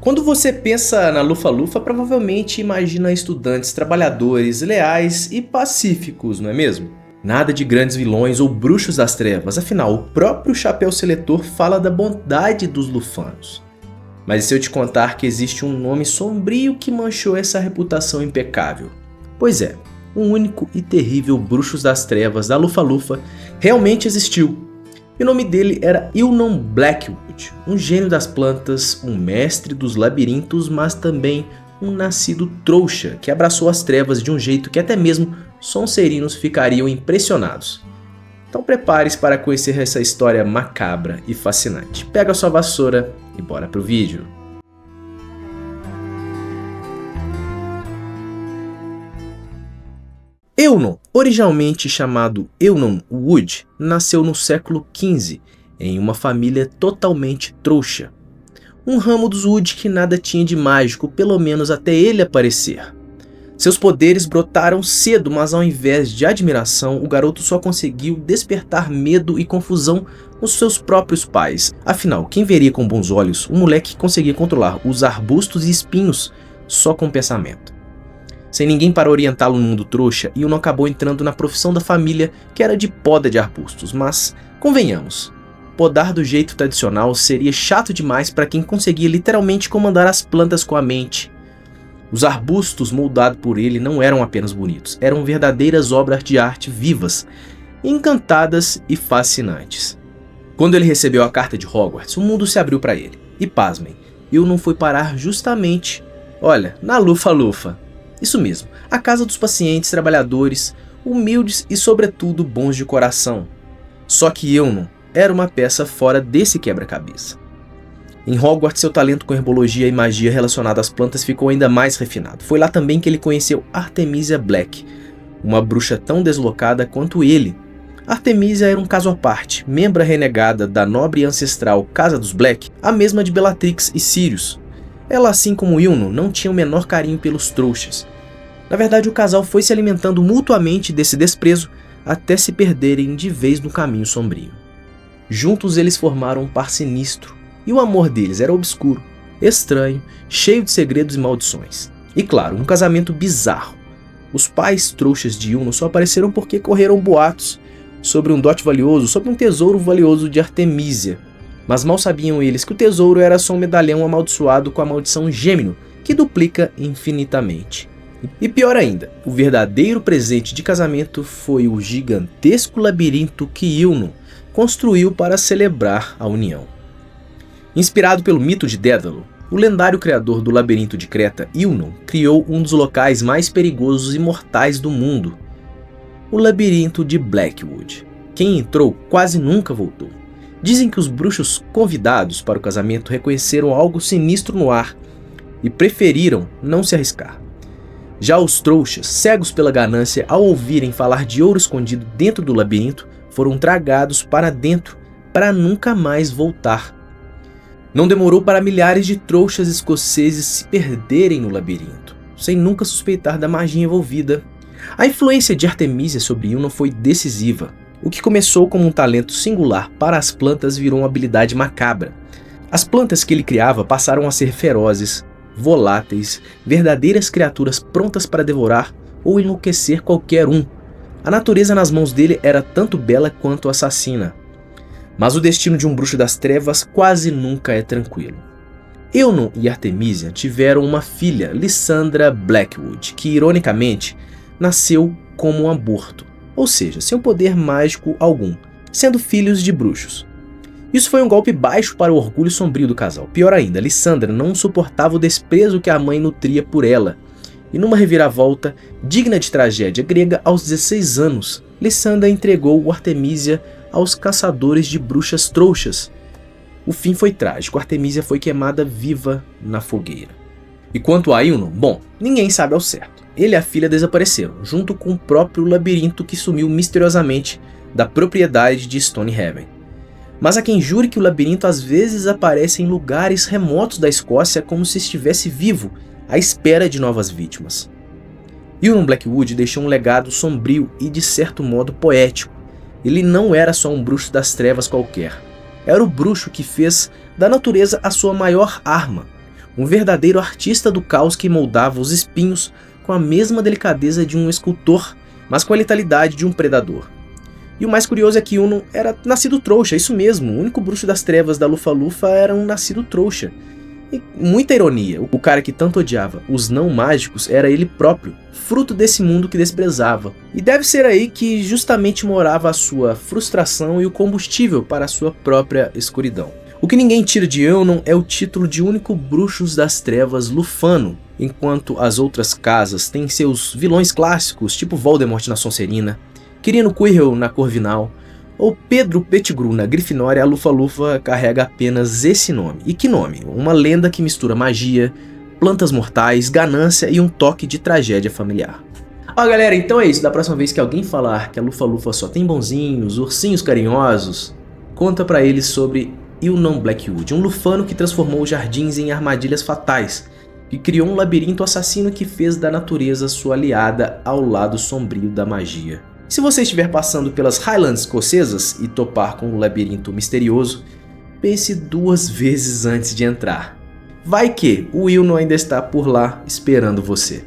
Quando você pensa na Lufa-Lufa, provavelmente imagina estudantes trabalhadores, leais e pacíficos, não é mesmo? Nada de grandes vilões ou bruxos das trevas, afinal, o próprio Chapéu Seletor fala da bondade dos lufanos. Mas e se eu te contar que existe um nome sombrio que manchou essa reputação impecável? Pois é, um único e terrível bruxo das trevas da Lufa-Lufa realmente existiu. E o nome dele era Yulnon Blackwood, um gênio das plantas, um mestre dos labirintos, mas também um nascido trouxa que abraçou as trevas de um jeito que até mesmo sonserinos ficariam impressionados. Então prepare-se para conhecer essa história macabra e fascinante. Pega a sua vassoura e bora pro vídeo. Yulnon, originalmente chamado Yulnon Wood, nasceu no século XV, em uma família totalmente trouxa. Um ramo dos Wood que nada tinha de mágico, pelo menos até ele aparecer. Seus poderes brotaram cedo, mas ao invés de admiração, o garoto só conseguiu despertar medo e confusão nos seus próprios pais. Afinal, quem veria com bons olhos um moleque que conseguia controlar os arbustos e espinhos só com o pensamento? Sem ninguém para orientá-lo no mundo trouxa, Yulnon acabou entrando na profissão da família, que era de poda de arbustos. Mas, convenhamos, podar do jeito tradicional seria chato demais para quem conseguia literalmente comandar as plantas com a mente. Os arbustos moldados por ele não eram apenas bonitos, eram verdadeiras obras de arte vivas, encantadas e fascinantes. Quando ele recebeu a carta de Hogwarts, o mundo se abriu para ele. E pasmem, Yulnon foi parar justamente, olha, na Lufa-Lufa. Isso mesmo, a casa dos pacientes trabalhadores, humildes e sobretudo bons de coração. Só que Yulnon era uma peça fora desse quebra-cabeça. Em Hogwarts, seu talento com herbologia e magia relacionada às plantas ficou ainda mais refinado. Foi lá também que ele conheceu Artemisia Black, uma bruxa tão deslocada quanto ele. Artemisia era um caso à parte, membra renegada da nobre e ancestral Casa dos Black, a mesma de Bellatrix e Sirius. Ela, assim como Yulnon, não tinha o menor carinho pelos trouxas. Na verdade, o casal foi se alimentando mutuamente desse desprezo até se perderem de vez no caminho sombrio. Juntos eles formaram um par sinistro, e o amor deles era obscuro, estranho, cheio de segredos e maldições. E claro, um casamento bizarro. Os pais trouxas de Yulnon só apareceram porque correram boatos sobre um dote valioso, sobre um tesouro valioso de Artemisia. Mas mal sabiam eles que o tesouro era só um medalhão amaldiçoado com a maldição Gêmino, que duplica infinitamente. E pior ainda, o verdadeiro presente de casamento foi o gigantesco labirinto que Yulnon construiu para celebrar a união. Inspirado pelo mito de Dédalo, o lendário criador do labirinto de Creta, Yulnon, criou um dos locais mais perigosos e mortais do mundo, o labirinto de Blackwood. Quem entrou quase nunca voltou. Dizem que os bruxos convidados para o casamento reconheceram algo sinistro no ar e preferiram não se arriscar. Já os trouxas, cegos pela ganância, ao ouvirem falar de ouro escondido dentro do labirinto, foram tragados para dentro para nunca mais voltar. Não demorou para milhares de trouxas escoceses se perderem no labirinto, sem nunca suspeitar da magia envolvida. A influência de Artemisia sobre Yulnon foi decisiva. O que começou como um talento singular para as plantas virou uma habilidade macabra. As plantas que ele criava passaram a ser ferozes, voláteis, verdadeiras criaturas prontas para devorar ou enlouquecer qualquer um. A natureza nas mãos dele era tanto bela quanto assassina. Mas o destino de um bruxo das trevas quase nunca é tranquilo. Yulnon e Artemisia tiveram uma filha, Lysandra Blackwood, que ironicamente nasceu como um aborto, ou seja, sem poder mágico algum, sendo filhos de bruxos. Isso foi um golpe baixo para o orgulho sombrio do casal. Pior ainda, Lysandra não suportava o desprezo que a mãe nutria por ela. E numa reviravolta digna de tragédia grega, aos 16 anos, Lysandra entregou Artemisia aos caçadores de bruxas trouxas. O fim foi trágico, Artemisia foi queimada viva na fogueira. E quanto a Yulnon, bom, ninguém sabe ao certo. Ele e a filha desapareceram, junto com o próprio labirinto que sumiu misteriosamente da propriedade de Stonehaven. Mas há quem jure que o labirinto às vezes aparece em lugares remotos da Escócia como se estivesse vivo, à espera de novas vítimas. Yulnon Blackwood deixou um legado sombrio e de certo modo poético. Ele não era só um bruxo das trevas qualquer. Era o bruxo que fez da natureza a sua maior arma. um verdadeiro artista do caos que moldava os espinhos com a mesma delicadeza de um escultor, mas com a letalidade de um predador. E o mais curioso é que Unon era nascido trouxa, isso mesmo, o único bruxo das trevas da Lufa-Lufa era um nascido trouxa. E muita ironia, o cara que tanto odiava os não mágicos era ele próprio, fruto desse mundo que desprezava. E deve ser aí que justamente morava a sua frustração e o combustível para a sua própria escuridão. O que ninguém tira de Unon é o título de único bruxos das trevas lufano, enquanto as outras casas têm seus vilões clássicos, tipo Voldemort na Sonserina, Quirino Quirrell na Corvinal, ou Pedro Pettigrew na Grifinória, a Lufa-Lufa carrega apenas esse nome. E que nome? Uma lenda que mistura magia, plantas mortais, ganância e um toque de tragédia familiar. Ó galera, então é isso, da próxima vez que alguém falar que a Lufa-Lufa só tem bonzinhos, ursinhos carinhosos, conta pra eles sobre Unon Blackwood, um lufano que transformou os jardins em armadilhas fatais, que criou um labirinto assassino que fez da natureza sua aliada ao lado sombrio da magia. Se você estiver passando pelas Highlands escocesas e topar com um labirinto misterioso, pense 2 vezes antes de entrar. Vai que o Unon ainda está por lá esperando você.